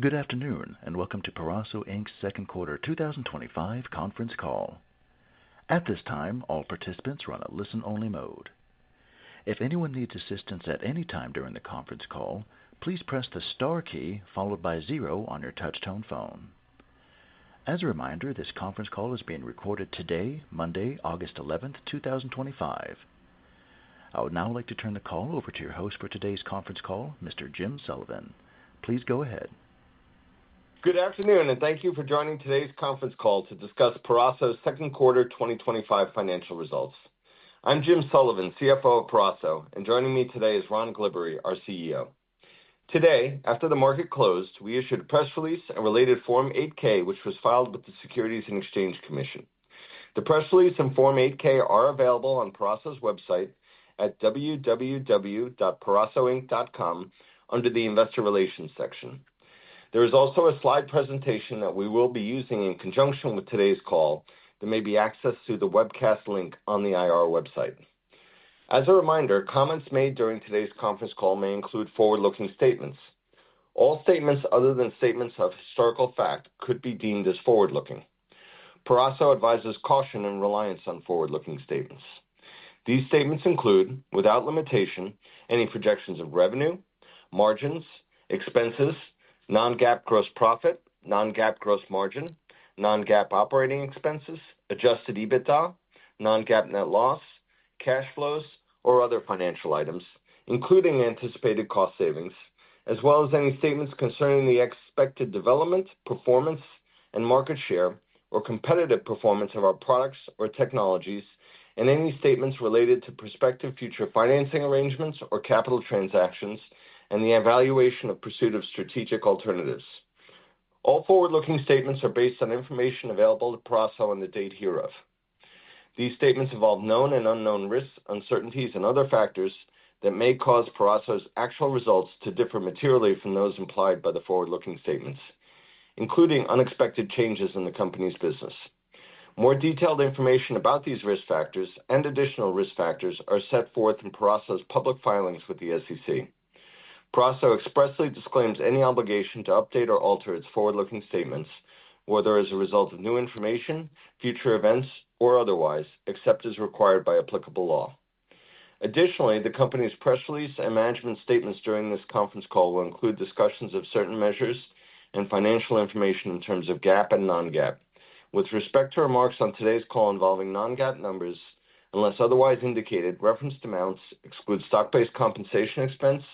Good afternoon, and welcome to Peraso Inc.'s second quarter 2025 conference call. At this time, all participants are on a listen-only mode. If anyone needs assistance at any time during the conference call, please press the star key followed by 0 on your touch-tone phone. As a reminder, this conference call is being recorded today, Monday, August 11th, 2025. I would now like to turn the call over to your host for today's conference call, Mr. Jim Sullivan. Please go ahead. Good afternoon, and thank you for joining today's conference call to discuss Peraso's second quarter 2025 financial results. I'm Jim Sullivan, CFO of Peraso, and joining me today is Ron Glibbery, our CEO. Today, after the market closed, we issued a press release and related Form 8-K, which was filed with the Securities and Exchange Commission. The press release and Form 8-K are available on Peraso's website at www.perasoinc.com under the Investor Relations section. There is also a slide presentation that we will be using in conjunction with today's call that may be accessed through the webcast link on the IR website. As a reminder, comments made during today's conference call may include forward-looking statements. All statements other than statements of historical fact could be deemed as forward-looking. Peraso advises caution and reliance on forward-looking statements. These statements include, without limitation, any projections of revenue, margins, expenses, non-GAAP gross profit, non-GAAP gross margin, non-GAAP operating expenses, adjusted EBITDA, non-GAAP net loss, cash flows, or other financial items, including anticipated cost savings, as well as any statements concerning the expected development, performance, and market share or competitive performance of our products or technologies, and any statements related to prospective future financing arrangements or capital transactions, and the evaluation of pursuit of strategic alternatives. All forward-looking statements are based on information available to Peraso on the date hereof. These statements involve known and unknown risks, uncertainties, and other factors that may cause Peraso's actual results to differ materially from those implied by the forward-looking statements, including unexpected changes in the company's business. More detailed information about these risk factors and additional risk factors are set forth in Peraso's public filings with the SEC. Peraso expressly disclaims any obligation to update or alter its forward-looking statements, whether as a result of new information, future events, or otherwise, except as required by applicable law. Additionally, the company's press release and management statements during this conference call will include discussions of certain measures and financial information in terms of GAAP and non-GAAP. With respect to remarks on today's call involving non-GAAP numbers, unless otherwise indicated, referenced amounts exclude stock-based compensation expense,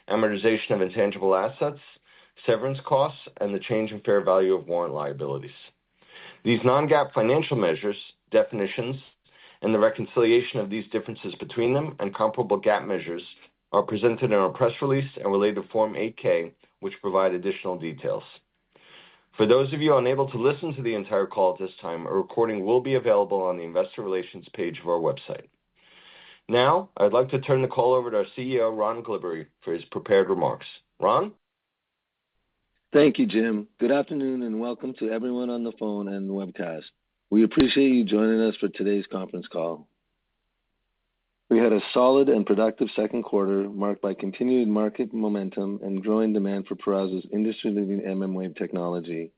amortization of intangible assets, severance costs, and the change in fair value of warrant liabilities. These non-GAAP financial measures, definitions, and the reconciliation of these differences between them and comparable GAAP measures are presented in our press release and related Form 8-K, which provide additional details. For those of you unable to listen to the entire call at this time, a recording will be available on the Investor Relations page of our website. Now, I'd like to turn the call over to our CEO, Ron Glibbery, for his prepared remarks. Ron? Thank you, Jim. Good afternoon, and welcome to everyone on the phone and the webcast. We appreciate you joining us for today's conference call. We had a solid and productive second quarter marked by continued market momentum and growing demand for Peraso's industry-leading mmWave technology.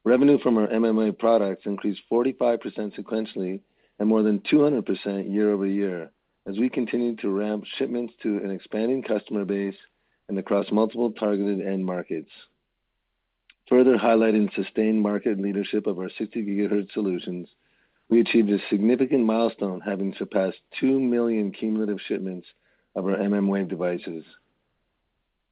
Revenue from our mmWave products increased 45% sequentially and more than 200% year over year as we continue to ramp shipments to an expanding customer base and across multiple targeted end markets. Further highlighting sustained market leadership of our 60 GHz solutions, we achieved a significant milestone, having surpassed 2 million cumulative shipments of our mmWave devices.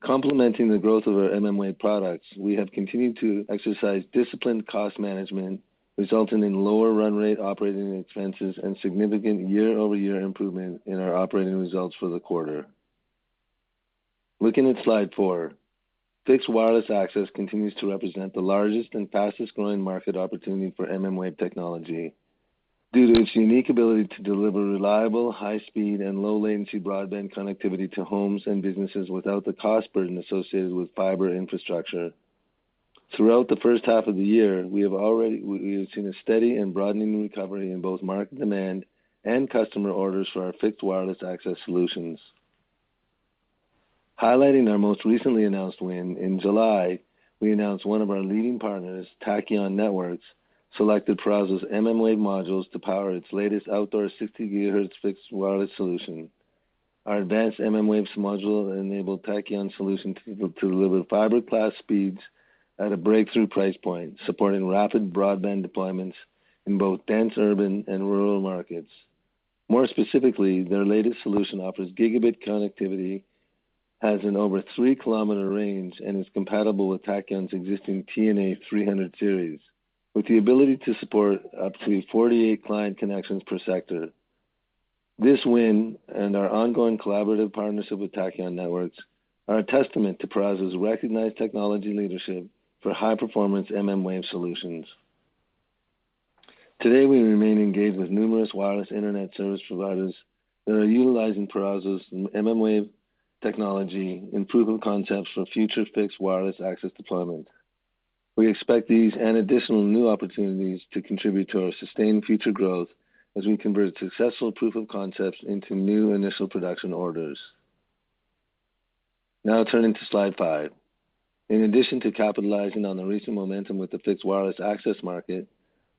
Complementing the growth of our mmWave products, we have continued to exercise disciplined cost management, resulting in lower run rate operating expenses and significant year-over-year improvement in our operating results for the quarter. Looking at slide 4, fixed wireless access continues to represent the largest and fastest growing market opportunity for mmWave technology. Due to its unique ability to deliver reliable, high-speed, and low-latency broadband connectivity to homes and businesses without the cost burden associated with fiber infrastructure. Throughout the first half of the year, we have seen a steady and broadening recovery in both market demand and customer orders for our fixed wireless access solutions. Highlighting our most recently announced win, in July, we announced one of our leading partners, Tachyon Networks, selected Peraso's mmWave modules to power its latest outdoor 60 GHz fixed wireless solution. Our advanced mmWave module enabled Tachyon solution to deliver fiber class speeds at a breakthrough price point, supporting rapid broadband deployments in both dense urban and rural markets. More specifically, their latest solution offers gigabit connectivity, has an over 3-kilometer range, and is compatible with Tachyon's existing TNA 300 series, with the ability to support up to 48 client connections per sector. This win and our ongoing collaborative partnership with Tachyon Networks are a testament to Peraso's recognized technology leadership for high-performance mmWave solutions. Today, we remain engaged with numerous wireless internet service providers that are utilizing Peraso's mmWave technology in proof of concepts for future fixed wireless access deployment. We expect these and additional new opportunities to contribute to our sustained future growth as we convert successful proof of concepts into new initial production orders. Now turning to slide 5. In addition to capitalizing on the recent momentum with the fixed wireless access market,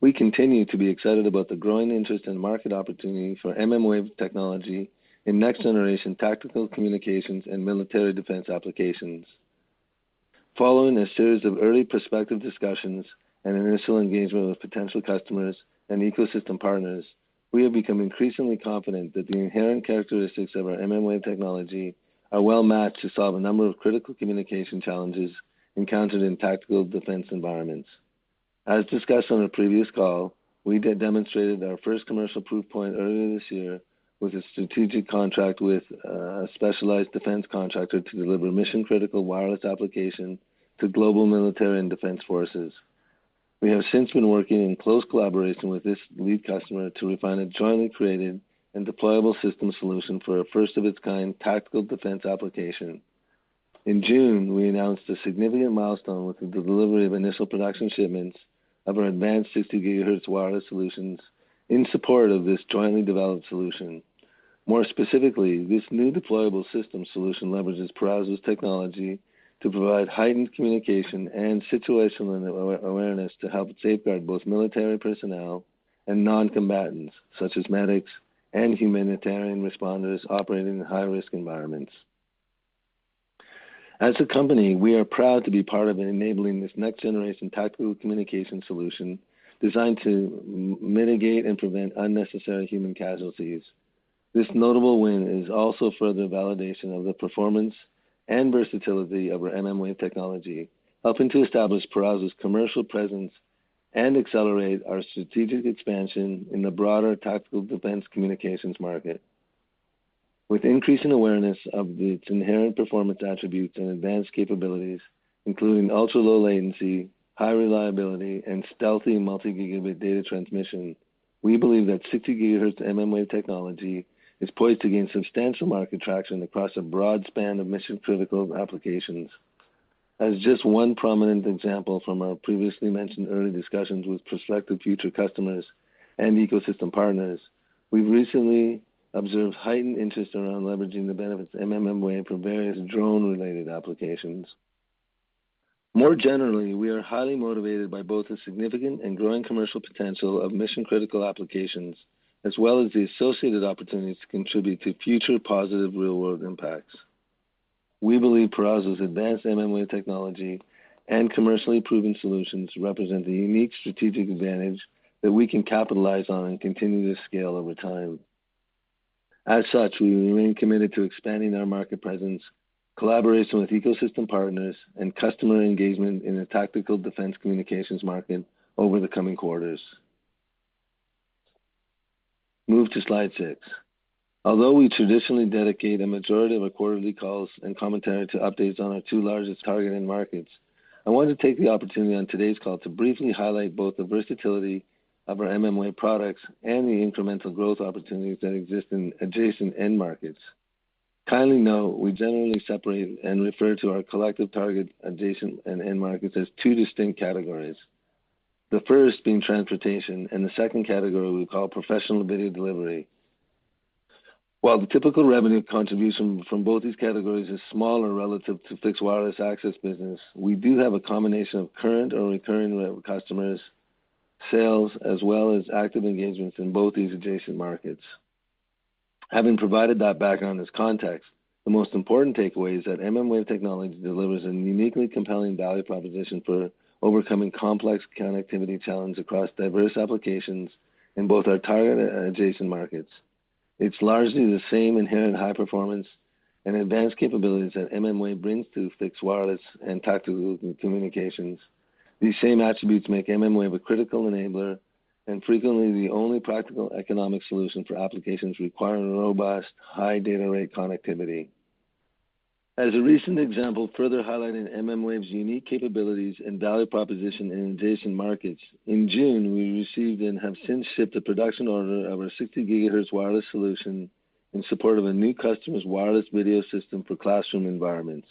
we continue to be excited about the growing interest and market opportunity for mmWave technology in next-generation tactical communications and military defense applications. Following a series of early prospective discussions and initial engagement with potential customers and ecosystem partners, we have become increasingly confident that the inherent characteristics of our mmWave technology are well matched to solve a number of critical communication challenges encountered in tactical defense environments. As discussed on a previous call, we demonstrated our first commercial proof point earlier this year with a strategic contract with a specialized defense contractor to deliver mission-critical wireless application to global military and defense forces. We have since been working in close collaboration with this lead customer to refine a jointly created and deployable system solution for a first-of-its-kind tactical defense application. In June, we announced a significant milestone with the delivery of initial production shipments of our advanced 60 GHz wireless solutions in support of this jointly developed solution. More specifically, this new deployable system solution leverages Peraso's technology to provide heightened communication and situational awareness to help safeguard both military personnel and non-combatants, such as medics and humanitarian responders operating in high-risk environments. As a company, we are proud to be part of enabling this next-generation tactical communication solution designed to mitigate and prevent unnecessary human casualties. This notable win is also further validation of the performance and versatility of our mmWave technology, helping to establish Peraso's commercial presence and accelerate our strategic expansion in the broader tactical defense communications market. With increasing awareness of its inherent performance attributes and advanced capabilities, including ultra-low latency, high reliability, and stealthy multi-gigabit data transmission, we believe that 60 GHz mmWave technology is poised to gain substantial market traction across a broad span of mission-critical applications. As just one prominent example from our previously mentioned early discussions with prospective future customers and ecosystem partners, we've recently observed heightened interest around leveraging the benefits of mmWave for various drone-related applications. More generally, we are highly motivated by both the significant and growing commercial potential of mission-critical applications, as well as the associated opportunities to contribute to future positive real-world impacts. We believe Peraso's advanced mmWave technology and commercially proven solutions represent a unique strategic advantage that we can capitalize on and continue to scale over time. As such, we remain committed to expanding our market presence, collaboration with ecosystem partners, and customer engagement in the tactical defense communications market over the coming quarters. Move to slide 6. Although we traditionally dedicate a majority of our quarterly calls and commentary to updates on our two largest targeted markets, I want to take the opportunity on today's call to briefly highlight both the versatility of our mmWave products and the incremental growth opportunities that exist in adjacent end markets. Kindly note, we generally separate and refer to our collective target adjacent and end markets as two distinct categories. The first being transportation, and the second category we call professional video delivery. While the typical revenue contribution from both these categories is smaller relative to fixed wireless access business, we do have a combination of current or recurring customers, sales, as well as active engagements in both these adjacent markets. Having provided that background as context, the most important takeaway is that mmWave technology delivers a uniquely compelling value proposition for overcoming complex connectivity challenges across diverse applications in both our target and adjacent markets. It's largely the same inherent high performance and advanced capabilities that mmWave brings to fixed wireless and tactical communications. These same attributes make mmWave a critical enabler and frequently the only practical economic solution for applications requiring robust, high data rate connectivity. As a recent example further highlighting mmWave's unique capabilities and value proposition in adjacent markets, in June we received and have since shipped a production order of our 60 GHz wireless solution in support of a new customer's wireless video system for classroom environments.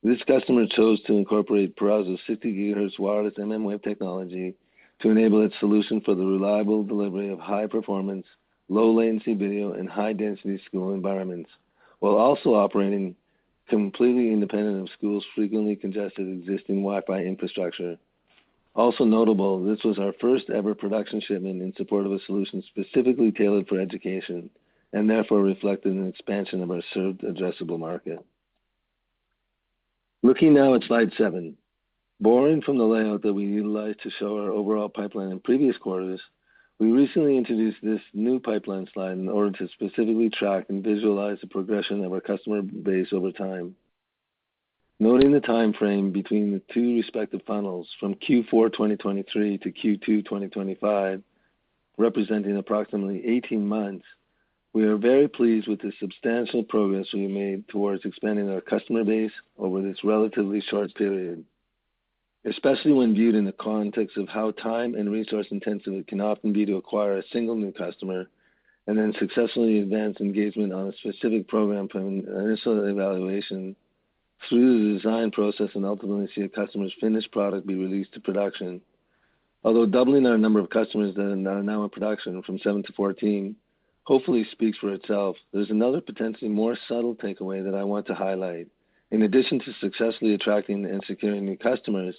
This customer chose to incorporate Peraso's 60 GHz wireless mmWave technology to enable its solution for the reliable delivery of high-performance, low-latency video in high-density school environments, while also operating completely independent of schools' frequently congested existing Wi-Fi infrastructure. Also notable, this was our first ever production shipment in support of a solution specifically tailored for education, and therefore reflected an expansion of our served addressable market. Looking now at slide 7. Borrowing from the layout that we utilized to show our overall pipeline in previous quarters, we recently introduced this new pipeline slide in order to specifically track and visualize the progression of our customer base over time. Noting the time frame between the two respective funnels from Q4 2023 to Q2 2025, representing approximately 18 months, we are very pleased with the substantial progress we made towards expanding our customer base over this relatively short period, especially when viewed in the context of how time and resource intensive it can often be to acquire a single new customer and then successfully advance engagement on a specific program from initial evaluation through the design process and ultimately see a customer's finished product be released to production. Although doubling our number of customers that are now in production from 7 to 14 hopefully speaks for itself, there's another potentially more subtle takeaway that I want to highlight. In addition to successfully attracting and securing new customers,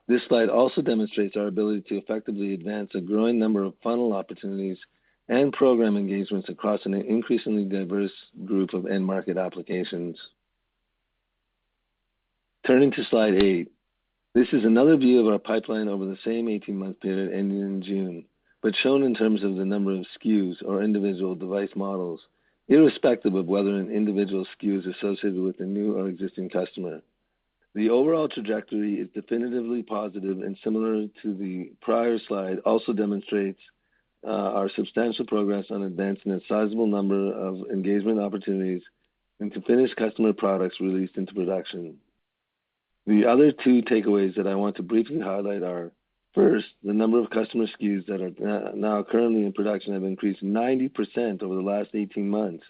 this slide also demonstrates our ability to effectively advance a growing number of funnel opportunities and program engagements across an increasingly diverse group of end market applications. Turning to slide 8, this is another view of our pipeline over the same 18-month period ending in June, but shown in terms of the number of SKUs or individual device models, irrespective of whether an individual SKU is associated with a new or existing customer. The overall trajectory is definitively positive and similar to the prior slide also demonstrates our substantial progress on advancing a sizable number of engagement opportunities into finished customer products released into production. The other two takeaways that I want to briefly highlight are, first, the number of customer SKUs that are now currently in production have increased 90% over the last 18 months.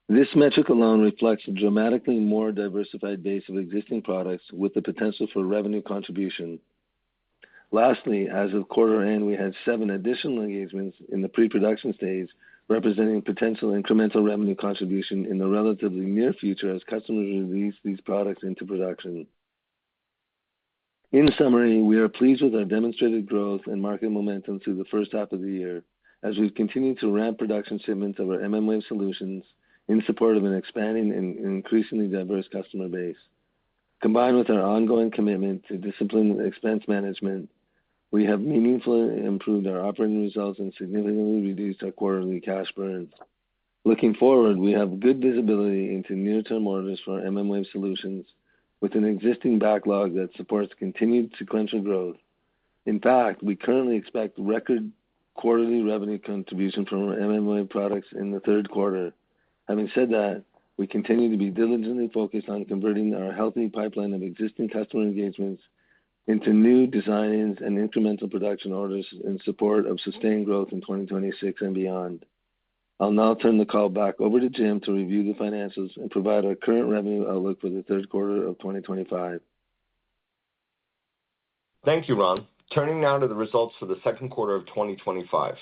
This metric alone reflects a dramatically more diversified base of existing products with the potential for revenue contribution. Lastly, as of quarter end, we had 7 additional engagements in the pre-production stage, representing potential incremental revenue contribution in the relatively near future as customers release these products into production. In summary, we are pleased with our demonstrated growth and market momentum through the first half of the year, as we've continued to ramp production shipments of our mmWave solutions in support of an expanding and increasingly diverse customer base. Combined with our ongoing commitment to disciplined expense management, we have meaningfully improved our operating results and significantly reduced our quarterly cash burn. Looking forward, we have good visibility into near-term orders for our mmWave solutions, with an existing backlog that supports continued sequential growth. In fact, we currently expect record quarterly revenue contribution from our mmWave products in the third quarter. Having said that, we continue to be diligently focused on converting our healthy pipeline of existing customer engagements into new designs and incremental production orders in support of sustained growth in 2026 and beyond. I'll now turn the call back over to Jim to review the financials and provide our current revenue outlook for the third quarter of 2025. Thank you, Ron. Turning now to the results for the second quarter of 2025.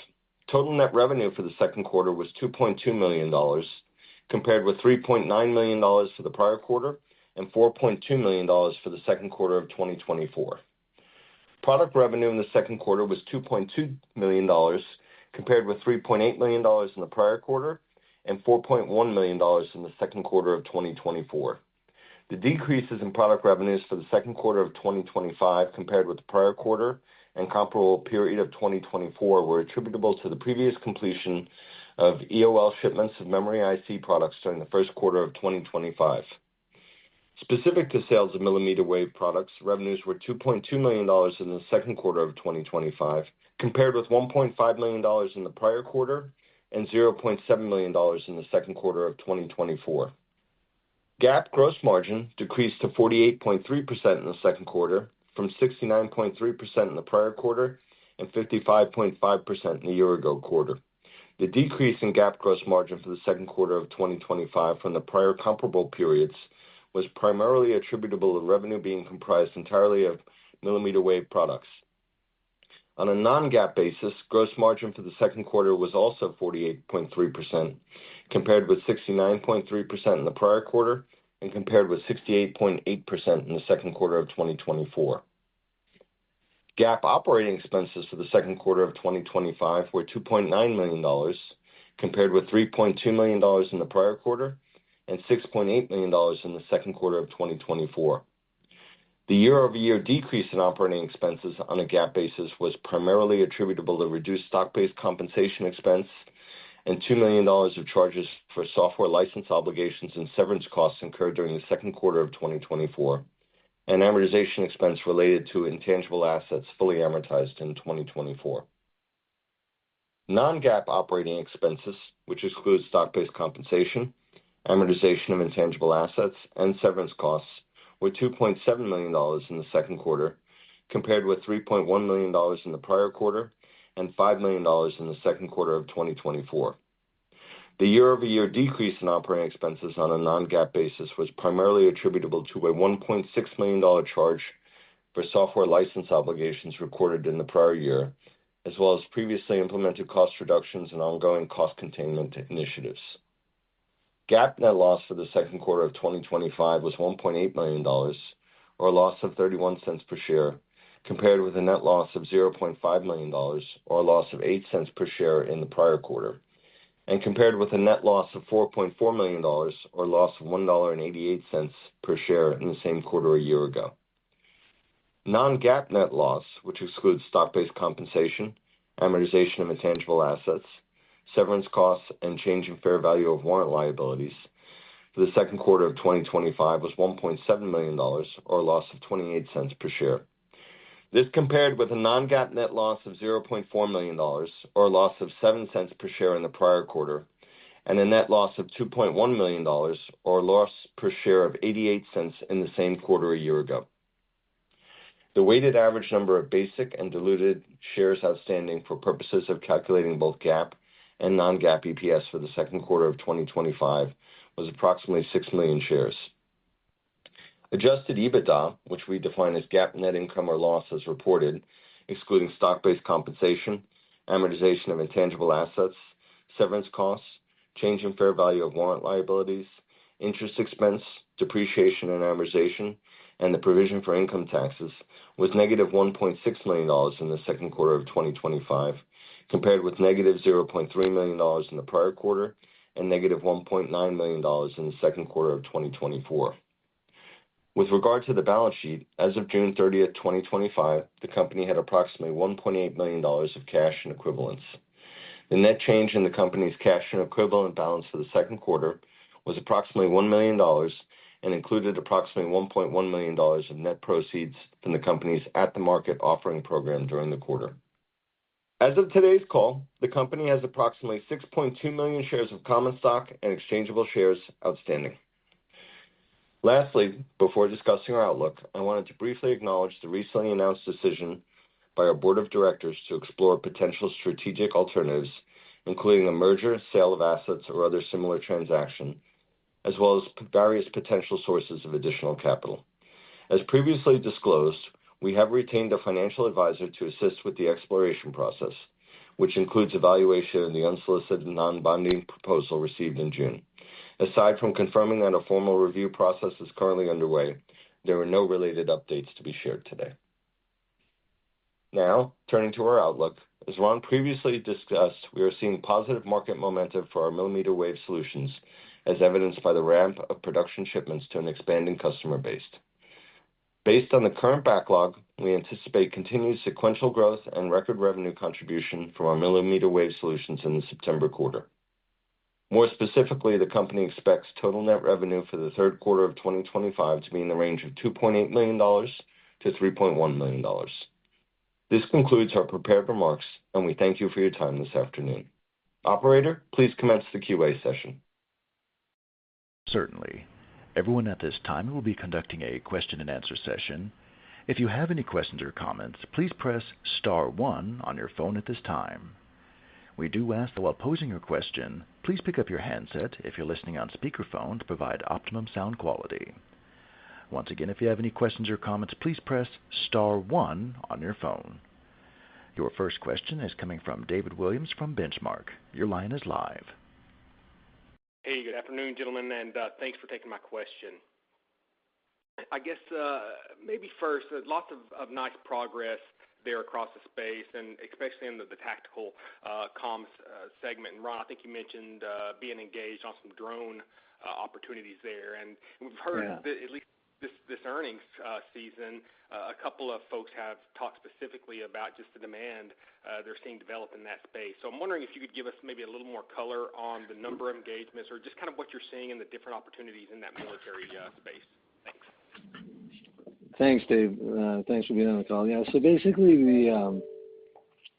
Total net revenue for the second quarter was $2.2 million, compared with $3.9 million for the prior quarter and $4.2 million for the second quarter of 2024. Product revenue in the second quarter was $2.2 million, compared with $3.8 million in the prior quarter and $4.1 million in the second quarter of 2024. The decreases in product revenues for the second quarter of 2025 compared with the prior quarter and comparable period of 2024 were attributable to the previous completion of EOL shipments of memory IC products during the first quarter of 2025. Specific to sales of millimeter wave products, revenues were $2.2 million in the second quarter of 2025, compared with $1.5 million in the prior quarter and $0.7 million in the second quarter of 2024. GAAP gross margin decreased to 48.3% in the second quarter from 69.3% in the prior quarter and 55.5% in the year-ago quarter. The decrease in GAAP gross margin for the second quarter of 2025 from the prior comparable periods was primarily attributable to revenue being comprised entirely of millimeter wave products. On a non-GAAP basis, gross margin for the second quarter was also 48.3%, compared with 69.3% in the prior quarter and compared with 68.8% in the second quarter of 2024. GAAP operating expenses for the second quarter of 2025 were $2.9 million, compared with $3.2 million in the prior quarter and $6.8 million in the second quarter of 2024. The year-over-year decrease in operating expenses on a GAAP basis was primarily attributable to reduced stock-based compensation expense and $2 million of charges for software license obligations and severance costs incurred during the second quarter of 2024, and amortization expense related to intangible assets fully amortized in 2024. Non-GAAP operating expenses, which excludes stock-based compensation, amortization of intangible assets, and severance costs, were $2.7 million in the second quarter, compared with $3.1 million in the prior quarter and $5 million in the second quarter of 2024. The year-over-year decrease in operating expenses on a non-GAAP basis was primarily attributable to a $1.6 million charge for software license obligations recorded in the prior year, as well as previously implemented cost reductions and ongoing cost containment initiatives. GAAP net loss for the second quarter of 2025 was $1.8 million, or a loss of 31 cents per share, compared with a net loss of $0.5 million, or a loss of 8 cents per share in the prior quarter, and compared with a net loss of $4.4 million, or a loss of $1.88 per share in the same quarter a year ago. Non-GAAP net loss, which excludes stock-based compensation, amortization of intangible assets, severance costs, and change in fair value of warrant liabilities for the second quarter of 2025 was $1.7 million, or a loss of 28 cents per share. This compared with a non-GAAP net loss of $0.4 million, or a loss of 7 cents per share in the prior quarter, and a net loss of $2.1 million, or a loss per share of 88 cents in the same quarter a year ago. The weighted average number of basic and diluted shares outstanding for purposes of calculating both GAAP and non-GAAP EPS for the second quarter of 2025 was approximately 6 million shares. Adjusted EBITDA, which we define as GAAP net income or loss as reported, excluding stock-based compensation, amortization of intangible assets, severance costs, change in fair value of warrant liabilities, interest expense, depreciation and amortization, and the provision for income taxes, was negative $1.6 million in the second quarter of 2025, compared with negative $0.3 million in the prior quarter and negative $1.9 million in the second quarter of 2024. With regard to the balance sheet, as of June 30, 2025, the company had approximately $1.8 million of cash and equivalents. The net change in the company's cash and equivalent balance for the second quarter was approximately $1 million and included approximately $1.1 million of net proceeds from the company's at-the-market offering program during the quarter. As of today's call, the company has approximately 6.2 million shares of common stock and exchangeable shares outstanding. Lastly, before discussing our outlook, I wanted to briefly acknowledge the recently announced decision by our board of directors to explore potential strategic alternatives, including a merger, sale of assets, or other similar transaction, as well as various potential sources of additional capital. As previously disclosed, we have retained a financial advisor to assist with the exploration process. which includes evaluation of the unsolicited non-binding proposal received in June. Aside from confirming that a formal review process is currently underway, there are no related updates to be shared today. Now, turning to our outlook, as Ron previously discussed, we are seeing positive market momentum for our millimeter wave solutions, as evidenced by the ramp of production shipments to an expanding customer base. Based on the current backlog, we anticipate continued sequential growth and record revenue contribution from our millimeter wave solutions in the September quarter. More specifically, the company expects total net revenue for the third quarter of 2025 to be in the range of $2.8 million to $3.1 million. This concludes our prepared remarks, and we thank you for your time this afternoon. Operator, please commence the QA session. Certainly. Everyone at this time, we will be conducting a question-and-answer session. If you have any questions or comments, please press star 1 on your phone at this time. We do ask that while posing your question, please pick up your handset if you're listening on speakerphone to provide optimum sound quality. Once again, if you have any questions or comments, please press star 1 on your phone. Your first question is coming from David Williams from Benchmark. Your line is live. Hey, good afternoon, gentlemen, and thanks for taking my question. I guess maybe first, lots of nice progress there across the space, and especially in the tactical comms segment. And Ron, I think you mentioned being engaged on some drone opportunities there, and we've heard that at least this earnings season, a couple of folks have talked specifically about just the demand they're seeing develop in that space. So I'm wondering if you could give us maybe a little more color on the number of engagements or just kind of what you're seeing in the different opportunities in that military space. Thanks. Thanks, Dave. Thanks for being on the call. Yeah, so basically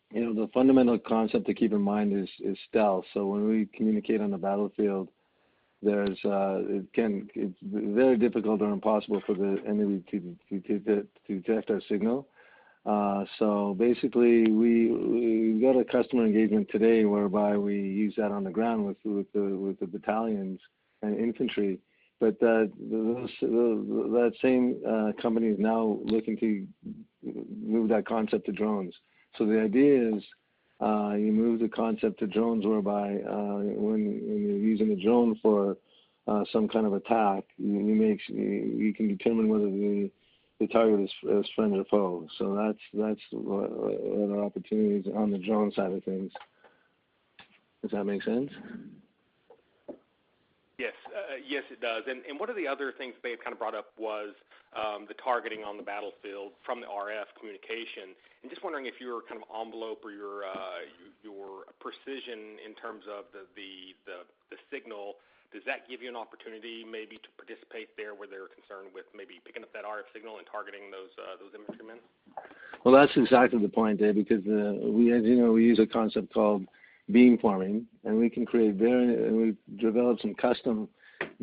the fundamental concept to keep in mind is stealth. So when we communicate on the battlefield, it's very difficult or impossible for the enemy to detect our signal. So basically, we got a customer engagement today whereby we use that on the ground with the battalions and infantry. But that same company is now looking to move that concept to drones. So the idea is you move the concept to drones whereby when you're using a drone for some kind of attack, you can determine whether the target is friend or foe. So that's what our opportunity is on the drone side of things. Does that make sense? Yes, it does. And one of the other things Dave kind of brought up was the targeting on the battlefield from the RF communication. And just wondering if your kind of envelope or your precision in terms of the signal, does that give you an opportunity maybe to participate there where they're concerned with maybe picking up that RF signal and targeting those infantrymen? Well, that's exactly the point, Dave, because we use a concept called beamforming, and we can we've developed some custom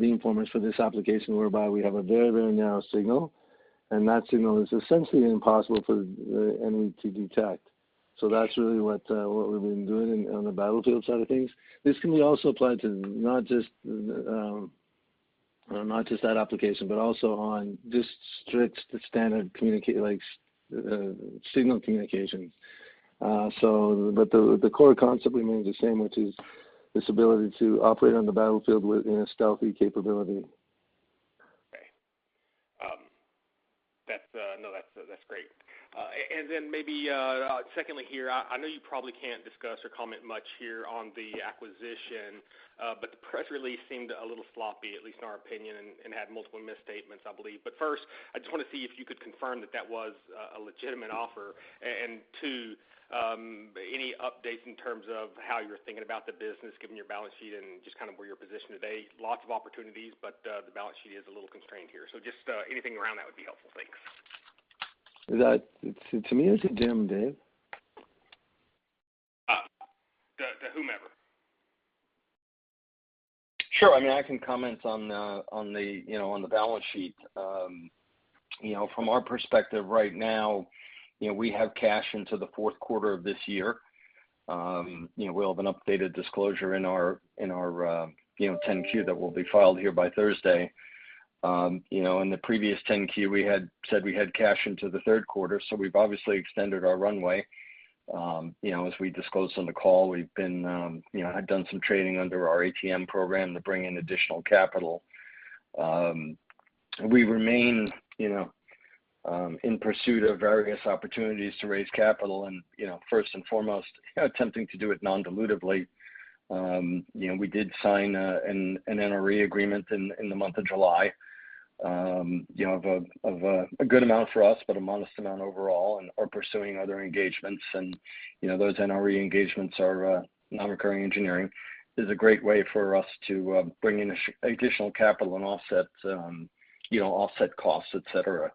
beamformers for this application whereby we have a very, very narrow signal, and that signal is essentially impossible for the enemy to detect. So that's really what we've been doing on the battlefield side of things. This can be also applied to not just that application, but also on just strict standard signal communication. But the core concept remains the same, which is this ability to operate on the battlefield in a stealthy capability. Okay. That's great. And then maybe secondly here, I know you probably can't discuss or comment much here on the acquisition, but the press release seemed a little sloppy, at least in our opinion, and had multiple misstatements, I believe. But first, I just want to see if you could confirm that was a legitimate offer, and two, any updates in terms of how you're thinking about the business, given your balance sheet and just kind of where you're positioned today. Lots of opportunities, but the balance sheet is a little constrained here. So just anything around that would be helpful. Thanks. To me, it's a Jim, Dave. To whomever. Sure. I mean, I can comment on the balance sheet. From our perspective right now, we have cash into the fourth quarter of this year. We'll have an updated disclosure in our 10Q that will be filed here by Thursday. In the previous 10Q, we had said we had cash into the third quarter, so we've obviously extended our runway. As we disclosed on the call, we've been, had done some trading under our ATM program to bring in additional capital. We remain, in pursuit of various opportunities to raise capital, and first and foremost, attempting to do it non-dilutively. We did sign an NRE agreement in the month of July. Of a good amount for us, but a modest amount overall, and are pursuing other engagements. And those NRE engagements are non-recurring engineering. Is a great way for us to bring in additional capital and offset costs, et cetera.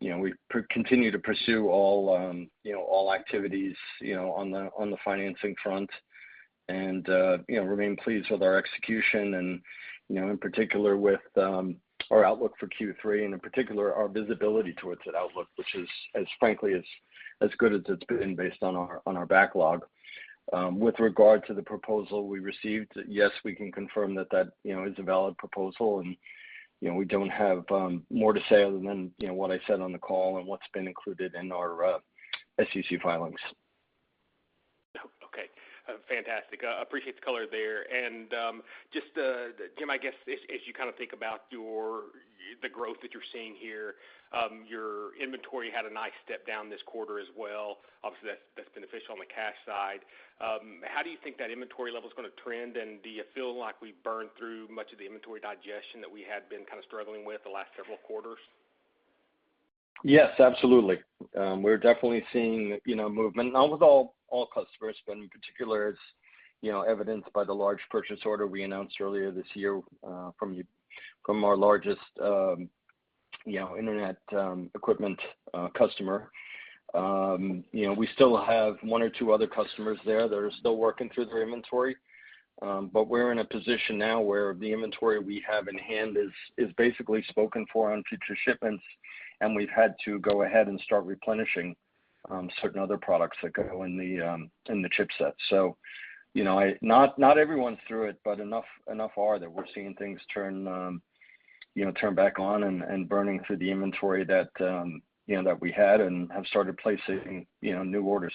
We continue to pursue all activities, on the financing front, and remain pleased with our execution, and in particular with our outlook for Q3, and in particular our visibility towards that outlook, which is frankly as good as it's been based on our backlog. With regard to the proposal we received, yes, we can confirm that is a valid proposal, and we don't have more to say other than what I said on the call and what's been included in our SEC filings. Okay. Fantastic. Appreciate the color there. And just, Jim, I guess as you kind of think about the growth that you're seeing here, your inventory had a nice step down this quarter as well. Obviously, that's beneficial on the cash side. How do you think that inventory level is going to trend, and do you feel like we've burned through much of the inventory digestion that we had been kind of struggling with the last several quarters? Yes, absolutely. We're definitely seeing, movement, not with all customers, but in particular, as evidenced by the large purchase order we announced earlier this year from our largest, internet equipment customer. We still have one or two other customers there that are still working through their inventory, but we're in a position now where the inventory we have in hand is basically spoken for on future shipments, and we've had to go ahead and start replenishing certain other products that go in the chipset. So, not everyone's through it, but enough are that we're seeing things turn back on and burning through the inventory that that we had, and have started placing new orders.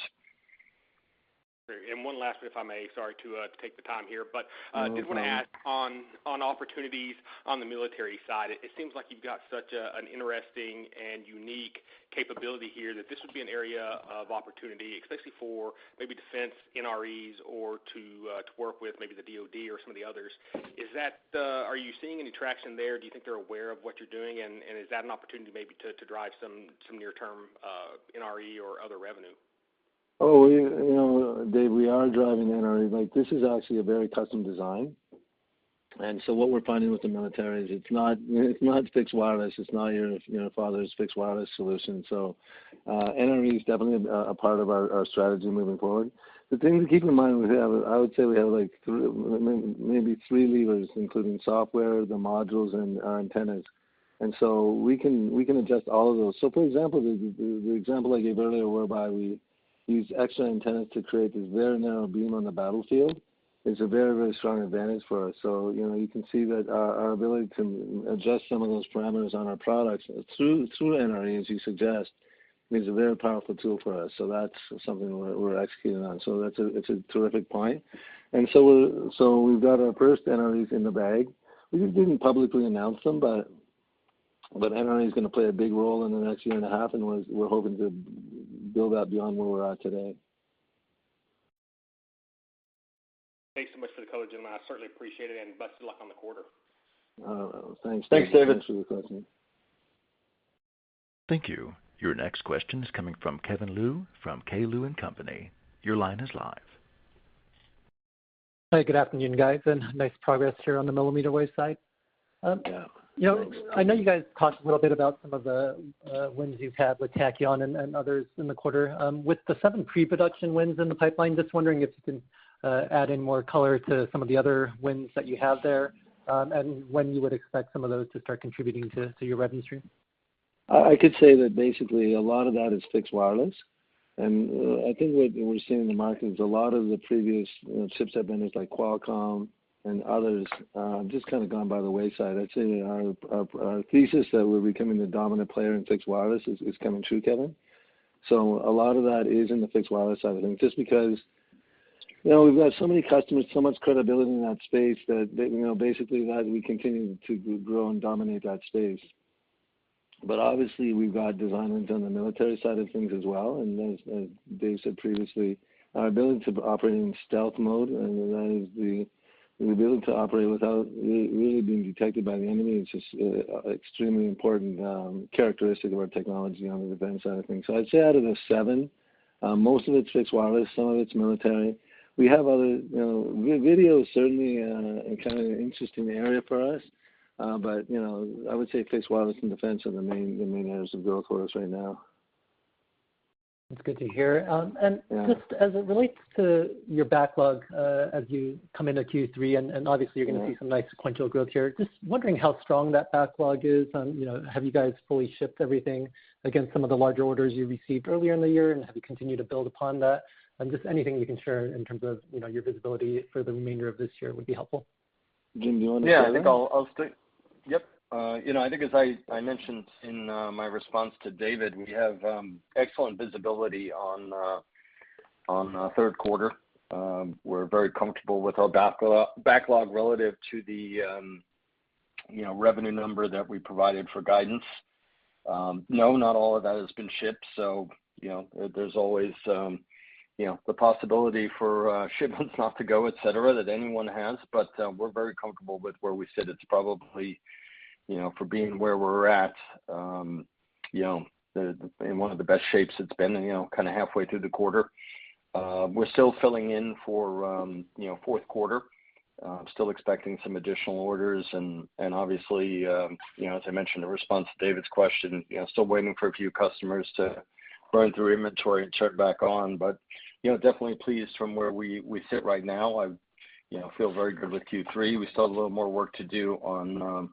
And one last one, if I may. Sorry to take the time here, but did want to ask on opportunities on the military side. It seems like you've got such an interesting and unique capability here that this would be an area of opportunity, especially for maybe defense NREs or to work with maybe the DoD or some of the others. Is that are you seeing any traction there? Do you think they're aware of what you're doing, and is that an opportunity maybe to drive some near-term NRE or other revenue? Oh, Dave, we are driving NRE. Like, this is actually a very custom design, and so what we're finding with the military is it's not fixed wireless. It's not your father's fixed wireless solution. So, NRE is definitely a part of our strategy moving forward. The thing to keep in mind, I would say we have like maybe three levers, including software, the modules, and our antennas. And so we can adjust all of those. So, for example, the example I gave earlier, whereby we use extra antennas to create this very narrow beam on the battlefield, is a very, very strong advantage for us. So, you can see that our ability to adjust some of those parameters on our products through NRE, as you suggest, is a very powerful tool for us. So that's something we're executing on. So it's a terrific point. And so we've got our first NREs in the bag. We just didn't publicly announce them, but NRE is going to play a big role in the next year and a half, and we're hoping to build that beyond where we're at today. Thanks so much for the color, gentlemen. I certainly appreciate it, and best of luck on the quarter. Thanks, David. Thanks for the question. Thank you. Your next question is coming from Kevin Liu from K. Liu & Company. Your line is live. Hi, good afternoon, guys, and nice progress here on the millimeter wave side. I know you guys talked a little bit about some of the wins you've had with Tachyon and others in the quarter. With the 7 pre-production wins in the pipeline, just wondering if you can add in more color to some of the other wins that you have there, and when you would expect some of those to start contributing to your revenue stream. I could say that basically a lot of that is fixed wireless. And I think what we're seeing in the market is a lot of the previous chipset vendors like Qualcomm and others just kind of gone by the wayside. I'd say our thesis that we're becoming the dominant player in fixed wireless is coming true, Kevin. So a lot of that is in the fixed wireless side of things, just because, you know, we've got so many customers, so much credibility in that space that, you know, basically that we continue to grow and dominate that space. But obviously we've got design wins on the military side of things as well. And as Dave said previously, our ability to operate in stealth mode, and that is the ability to operate without really being detected by the enemy, is just extremely important characteristic of our technology on the defense side of things. So I'd say out of the 7, most of it's fixed wireless, some of it's military. We have other, you know, video is certainly kind of an interesting area for us, but, you know, I would say fixed wireless and defense are the main areas of growth for us right now. That's good to hear. And just as it relates to your backlog as you come into Q3, and obviously you're going to see some nice sequential growth here, just wondering how strong that backlog is. You know, have you guys fully shipped everything against some of the larger orders you received earlier in the year, and have you continued to build upon that? And just anything you can share in terms of, you know, your visibility for the remainder of this year would be helpful. Jim, do you want to? Yeah, I think I'll stay. Yep. You know, I think as I mentioned in my response to David, we have excellent visibility on third quarter. We're very comfortable with our backlog relative to the you know, revenue number that we provided for guidance. No, not all of that has been shipped, so you know, there's always you know, the possibility for shipments not to go, et cetera, that anyone has, but we're very comfortable with where we sit. It's probably, you know, for being where we're at, you know, in one of the best shapes it's been, you know, kind of halfway through the quarter. We're still filling in for, you know, fourth quarter. Still expecting some additional orders, and obviously, you know, as I mentioned in response to David's question, you know, still waiting for a few customers to burn through inventory and turn back on. But, you know, definitely pleased from where we sit right now. I, you know, feel very good with Q3. We still have a little more work to do on,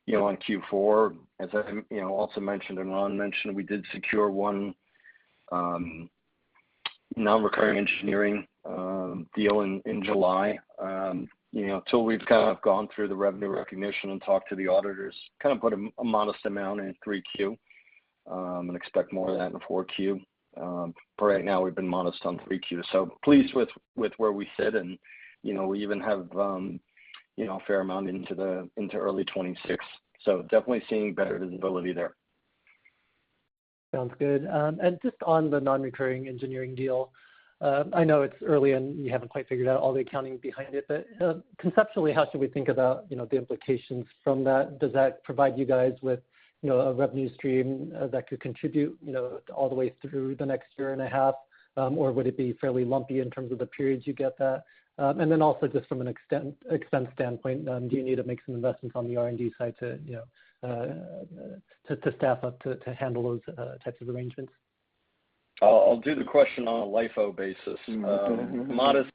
you know, on Q4. As I, you know, also mentioned and Ron mentioned, we did secure one non-recurring engineering deal in July. You know, till we've kind of gone through the revenue recognition and talked to the auditors, kind of put a modest amount in 3Q and expect more of that in 4Q. For right now, we've been modest on 3Q. So pleased with where we sit, and, you know, we even have, you know, a fair amount into early 26. So definitely seeing better visibility there. Sounds good. And just on the non-recurring engineering deal, I know it's early and you haven't quite figured out all the accounting behind it, but conceptually, how should we think about, you know, the implications from that? Does that provide you guys with, you know, a revenue stream that could contribute, you know, all the way through the next year and a half, or would it be fairly lumpy in terms of the periods you get that? And then also just from an expense standpoint, do you need to make some investments on the R&D side to, you know, to staff up to handle those types of arrangements? I'll do the question on a LIFO basis. Modest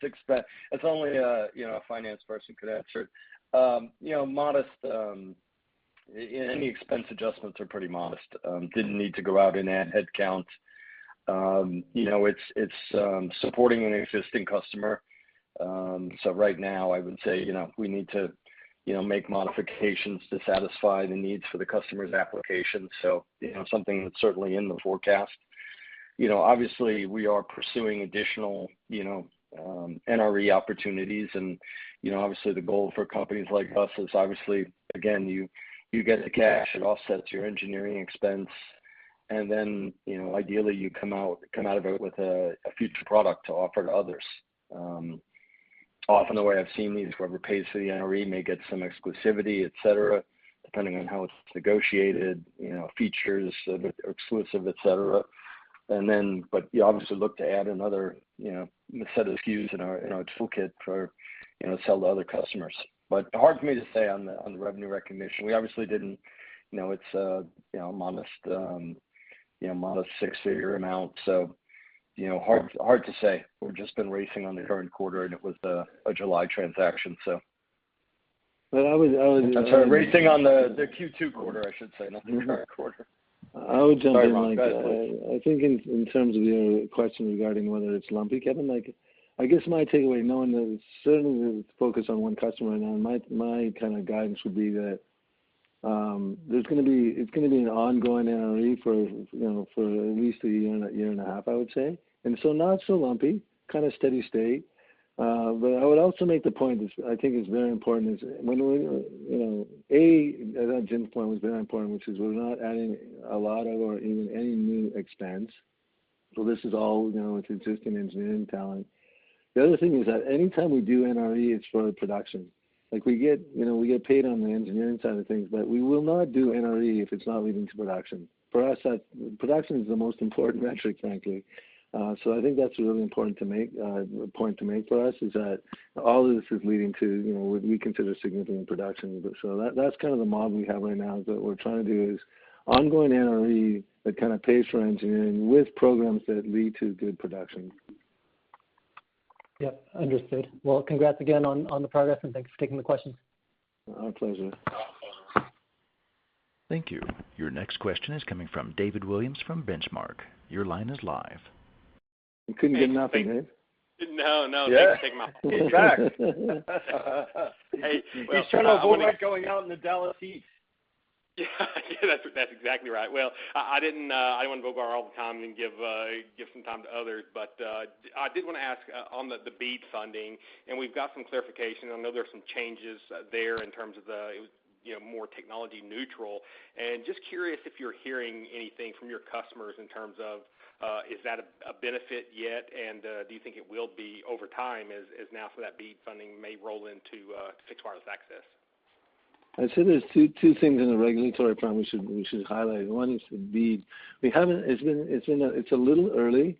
expense. It's only you know, a finance person could answer it. You know, modest. Any expense adjustments are pretty modest. Didn't need to go out and add headcount. You know, it's supporting an existing customer. So right now, I would say, you know, we need to, you know, make modifications to satisfy the needs for the customer's application. So, you know, something that's certainly in the forecast. You know, obviously, we are pursuing additional, you know, NRE opportunities, and, you know, obviously the goal for companies like us is obviously, again, you get the cash, it offsets your engineering expense, and then, you know, ideally you come out of it with a future product to offer to others. Often the way I've seen these, whoever pays for the NRE may get some exclusivity, et cetera, depending on how it's negotiated, you know, features that are exclusive, et cetera. And then, but you obviously look to add another, you know, set of SKUs in our toolkit for, you know, sell to other customers. But hard for me to say on the revenue recognition. We obviously didn't, you know, it's you know, modest six-figure amount. So, you know, hard to say. We've just been racing on the current quarter, and it was a July transaction. So, but I would racing on the Q2 quarter, I should say, not the current quarter. I would jump in. Like, I think in terms of your question regarding whether it's lumpy, Kevin, like, I guess my takeaway, knowing that certainly it's focused on one customer right now, my kind of guidance would be that it's going to be an ongoing NRE for at least a year and a half, I would say, and so not so lumpy, kind of steady state. But I would also make the point that I think is very important is when that Jim's point was very important, which is we're not adding a lot of or even any new expense. So this is all with existing engineering talent. The other thing is that anytime we do NRE, it's for production. Like we get paid on the engineering side of things, but we will not do NRE if it's not leading to production. For us, that production is the most important metric, frankly. So I think that's a really important point to make for us is that all of this is leading to what we consider significant production. So that's kind of the model we have right now. Is that what we're trying to do is ongoing NRE that kind of pays for engineering with programs that lead to good production. Yep, understood. Well, congrats again on the progress, and thanks for taking the questions. Our pleasure. Thank you. Your next question is coming from David Williams from Benchmark. Your line is live. You couldn't get nothing, Dave? No. Yeah. Thanks for taking my He's back. Hey, well, he's trying to avoid going out in the Dallas heat. Yeah, that's exactly right. Well, I didn't want to go all the time and give some time to others, but I did want to ask on the BEAD funding, and we've got some clarification. I know there's some changes there in terms of more technology neutral, and just curious if you're hearing anything from your customers in terms of is that a benefit yet, and do you think it will be over time as now some of that BEAD funding may roll into fixed wireless access? I'd say there's two things in the regulatory front we should highlight. One is the BEAD. It's a little early.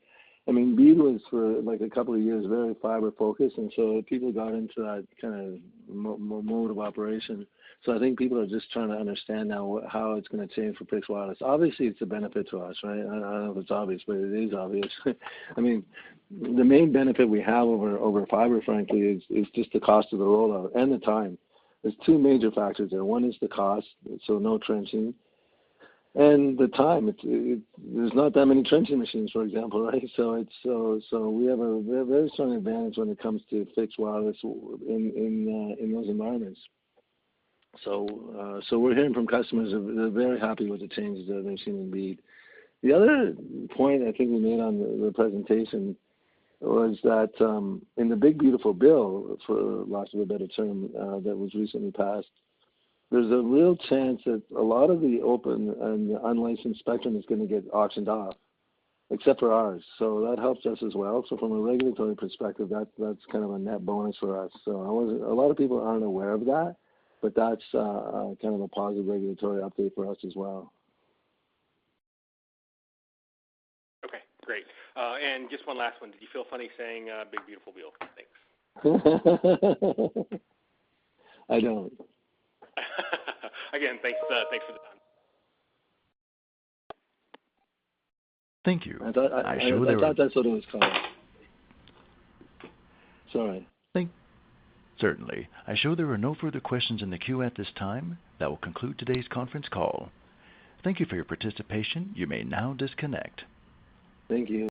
I mean, BEAD was for like a couple of years very fiber focused, and so people got into that kind of mode of operation. So I think people are just trying to understand now how it's going to change for fixed wireless. Obviously, it's a benefit to us, right? I don't know if it's obvious, but it is obvious. I mean, the main benefit we have over fiber, frankly, is just the cost of the rollout and the time. There's two major factors there. One is the cost, so no trenching, and the time. There's not that many trenching machines, for example, right? So we have a very strong advantage when it comes to fixed wireless in those environments. So we're hearing from customers that they're very happy with the changes that they've seen in BEAD. The other point I think we made on the presentation was that in the Big Beautiful Bill, for lack of a better term, that was recently passed, there's a real chance that a lot of the open and the unlicensed spectrum is going to get auctioned off, except for ours. So that helps us as well. So from a regulatory perspective, that's kind of a net bonus for us. So a lot of people aren't aware of that, but that's kind of a positive regulatory update for us as well. Okay, great. And just one last one. Did you feel funny saying Big Beautiful Bill? Thanks. I don't. Again, thanks for the time. Thank you. I thought that's what it was called. Sorry. Certainly. I show there are no further questions in the queue at this time. That will conclude today's conference call. Thank you for your participation. You may now disconnect. Thank you.